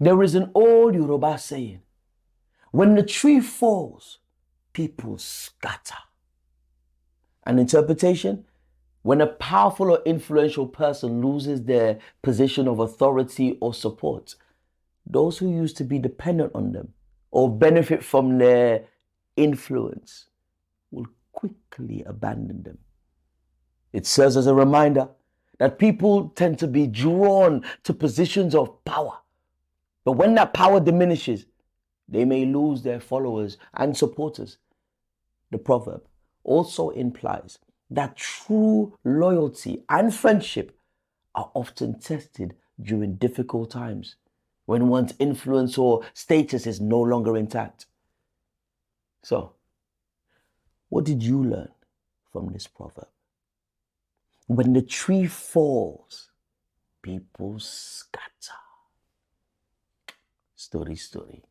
There is an old Yoruba saying, when the tree falls, people scatter. An interpretation, when a powerful or influential person loses their position of authority or support, those who used to be dependent on them or benefit from their influence will quickly abandon them. It serves as a reminder that people tend to be drawn to positions of power. But when that power diminishes, they may lose their followers and supporters. The proverb also implies that true loyalty and friendship are often tested during difficult times, when one's influence or status is no longer intact. So, what did you learn from this proverb? When the tree falls, people scatter. Story.